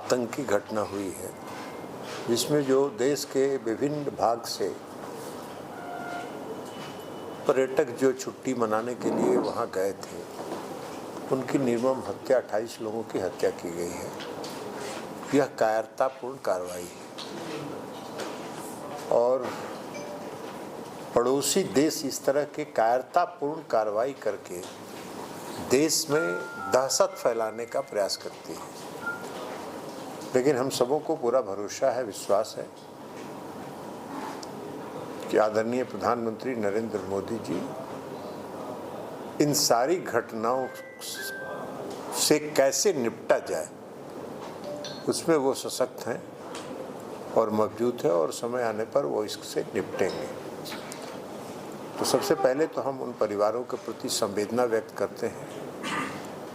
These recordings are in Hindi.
आतंकी घटना हुई है, जिसमें जो देश के विभिन्न भाग से पर्यटक जो छुट्टी मनाने के लिए वहां गए थे, उनकी निर्मम हत्या, 28 लोगों की हत्या की गई है। यह कायरतापूर्ण कार्रवाई है और पड़ोसी देश इस तरह के कायरतापूर्ण कार्रवाई करके देश में दहशत फैलाने का प्रयास करती है। लेकिन हम सबों को पूरा भरोसा है, विश्वास है कि आदरणीय प्रधानमंत्री नरेंद्र मोदी जी इन सारी घटनाओं से कैसे निपटा जाए उसमें वो सशक्त हैं और मौजूद है, और समय आने पर वो इससे निपटेंगे। तो सबसे पहले तो हम उन परिवारों के प्रति संवेदना व्यक्त करते हैं।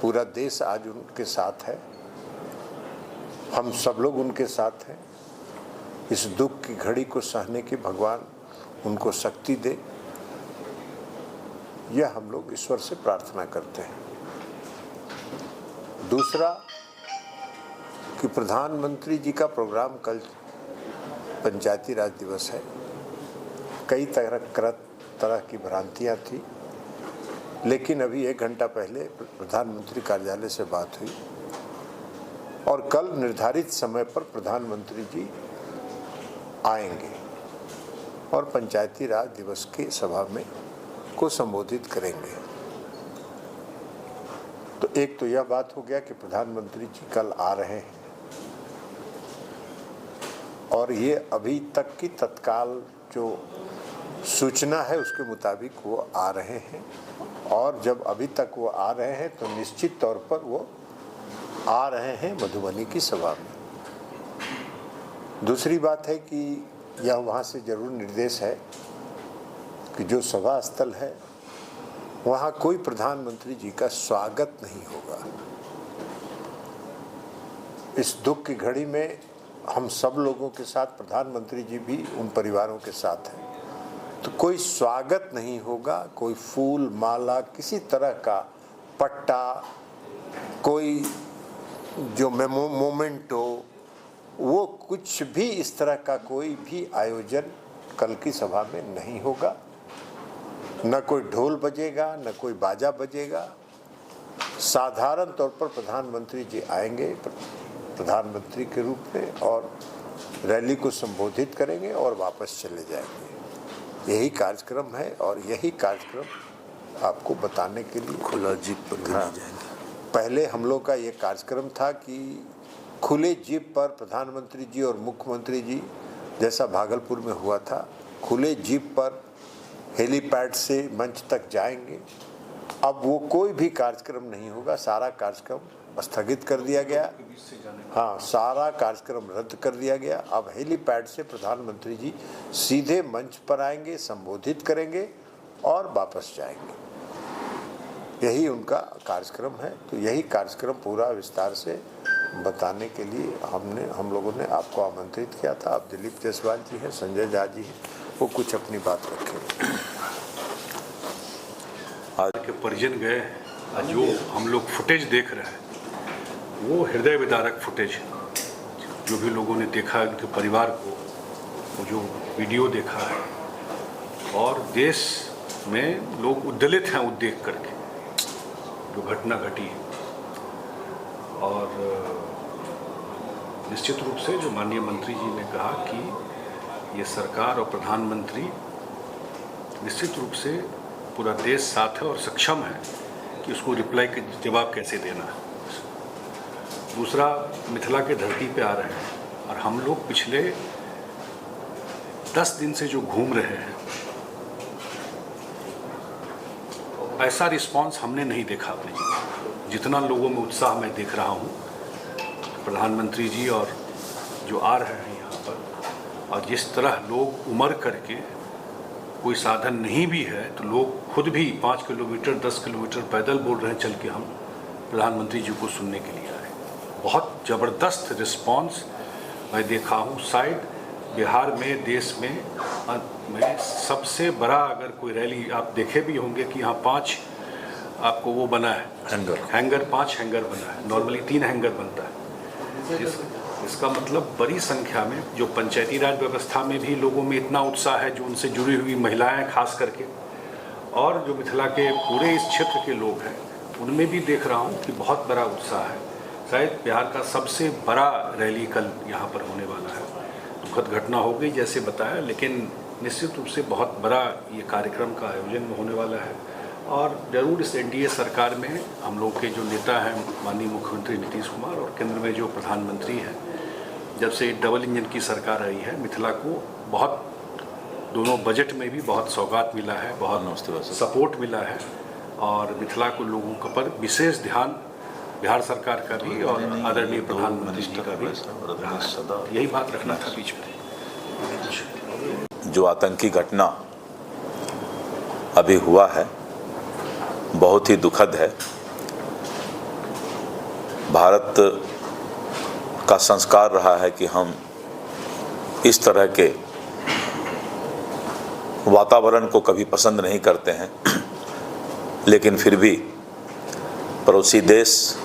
पूरा देश आज उनके साथ है, हम सब लोग उनके साथ हैं। इस दुख की घड़ी को सहने की भगवान उनको शक्ति दे, यह हम लोग ईश्वर से प्रार्थना करते हैं। दूसरा कि प्रधानमंत्री जी का प्रोग्राम कल पंचायती राज दिवस है। कई तरह की भ्रांतियां थी, लेकिन अभी 1 घंटा पहले प्रधानमंत्री कार्यालय से बात हुई और कल निर्धारित समय पर प्रधानमंत्री जी आएंगे और पंचायती राज दिवस की सभा में को संबोधित करेंगे। तो एक तो यह बात हो गया कि प्रधानमंत्री जी कल आ रहे हैं और ये अभी तक की तत्काल जो सूचना है उसके मुताबिक वो आ रहे हैं, और जब अभी तक वो आ रहे हैं तो निश्चित तौर पर वो आ रहे हैं मधुबनी की सभा में। दूसरी बात है कि यह वहाँ से जरूर निर्देश है कि जो सभा स्थल है वहाँ कोई प्रधानमंत्री जी का स्वागत नहीं होगा। इस दुख की घड़ी में हम सब लोगों के साथ, प्रधानमंत्री जी भी उन परिवारों के साथ हैं, तो कोई स्वागत नहीं होगा। कोई फूल माला, किसी तरह का पट्टा, कोई जो मोमेंटो, वो कुछ भी इस तरह का कोई भी आयोजन कल की सभा में नहीं होगा। न कोई ढोल बजेगा, न कोई बाजा बजेगा। साधारण तौर पर प्रधानमंत्री जी आएंगे प्रधानमंत्री के रूप में और रैली को संबोधित करेंगे और वापस चले जाएंगे। यही कार्यक्रम है और यही कार्यक्रम आपको बताने के लिए खुला जीप पर जाएंगे। पहले हम लोग का ये कार्यक्रम था कि खुले जीप पर प्रधानमंत्री जी और मुख्यमंत्री जी, जैसा भागलपुर में हुआ था, खुले जीप पर हेलीपैड से मंच तक जाएंगे। अब वो कोई भी कार्यक्रम नहीं होगा, सारा कार्यक्रम स्थगित कर दिया गया। हाँ, सारा कार्यक्रम रद्द कर दिया गया। अब हेलीपैड से प्रधानमंत्री जी सीधे मंच पर आएंगे, संबोधित करेंगे और वापस जाएंगे। यही उनका कार्यक्रम है। तो यही कार्यक्रम पूरा विस्तार से बताने के लिए हम लोगों ने आपको आमंत्रित किया था। अब दिलीप जायसवाल जी हैं, संजय झा जी हैं, वो कुछ अपनी बात रखें। आज के परिजन गए, जो हम लोग फुटेज देख रहे हैं वो हृदय विदारक फुटेज है। जो भी लोगों ने देखा है उनके परिवार को, वो जो वीडियो देखा है, और देश में लोग उद्वेलित हैं वो देख करके जो घटना घटी। और निश्चित रूप से जो माननीय मंत्री जी ने कहा कि ये सरकार और प्रधानमंत्री निश्चित रूप से पूरा देश साथ है और सक्षम है कि उसको रिप्लाई के जवाब कैसे देना है। दूसरा, मिथिला के धरती पे आ रहे हैं और हम लोग पिछले 10 दिन से जो घूम रहे हैं, ऐसा रिस्पांस हमने नहीं देखा अपने। जितना लोगों में उत्साह मैं देख रहा हूँ प्रधानमंत्री जी और जो आ रहे हैं यहाँ पर, और जिस तरह लोग उमड़ करके, कोई साधन नहीं भी है तो लोग खुद भी 5 किलोमीटर 10 किलोमीटर पैदल बोल रहे हैं चल के हम प्रधानमंत्री जी को सुनने के लिए आए। बहुत ज़बरदस्त रिस्पांस मैं देखा हूँ। शायद बिहार में, देश में सबसे बड़ा अगर कोई रैली आप देखे भी होंगे कि यहाँ 5 आपको वो बना है हैंगर, 5 हैंगर बना है। नॉर्मली 3 हैंगर बनता है। इसका मतलब बड़ी संख्या में जो पंचायती राज व्यवस्था में भी लोगों में इतना उत्साह है, जो उनसे जुड़ी हुई महिलाएं खास करके, और जो मिथिला के पूरे इस क्षेत्र के लोग हैं उनमें भी देख रहा हूं कि बहुत बड़ा उत्साह है। शायद बिहार का सबसे बड़ा रैली कल यहाँ पर होने वाला है। दुखद घटना हो गई जैसे बताया, लेकिन निश्चित रूप से बहुत बड़ा ये कार्यक्रम का आयोजन होने वाला है। और जरूर इस एनडीए सरकार में हम लोग के जो नेता हैं माननीय मुख्यमंत्री नीतीश कुमार और केंद्र में जो प्रधानमंत्री हैं, जब से डबल इंजन की सरकार आई है, मिथिला को बहुत दोनों बजट में भी बहुत सौगात मिला है, बहुत सपोर्ट मिला है, और मिथिला को लोगों के पर विशेष ध्यान बिहार सरकार का भी और आदरणीय प्रधानमंत्री जी का भी रहा है। यही बात रखना था बीच में। जो आतंकी घटना अभी हुआ है बहुत ही दुखद है। भारत का संस्कार रहा है कि हम इस तरह के वातावरण को कभी पसंद नहीं करते हैं, लेकिन फिर भी पड़ोसी देश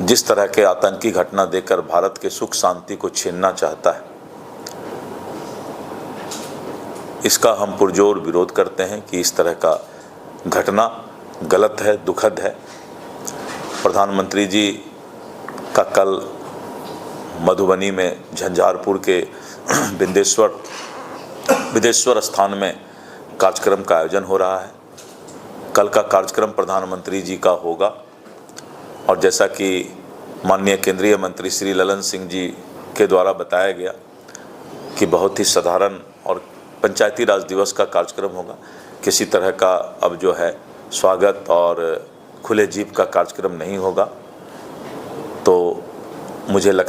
जिस तरह के आतंकी घटना देकर भारत के सुख शांति को छीनना चाहता है, इसका हम पुरजोर विरोध करते हैं कि इस तरह का घटना गलत है, दुखद है। प्रधानमंत्री जी का कल मधुबनी में झंझारपुर के विदेश्वर स्थान में कार्यक्रम का आयोजन हो रहा है। कल का कार्यक्रम प्रधानमंत्री जी का होगा, और जैसा कि माननीय केंद्रीय मंत्री श्री ललन सिंह जी के द्वारा बताया गया कि बहुत ही साधारण और पंचायती राज दिवस का कार्यक्रम होगा। किसी तरह का अब जो है स्वागत और खुले जीप का कार्यक्रम नहीं होगा। तो मुझे लगता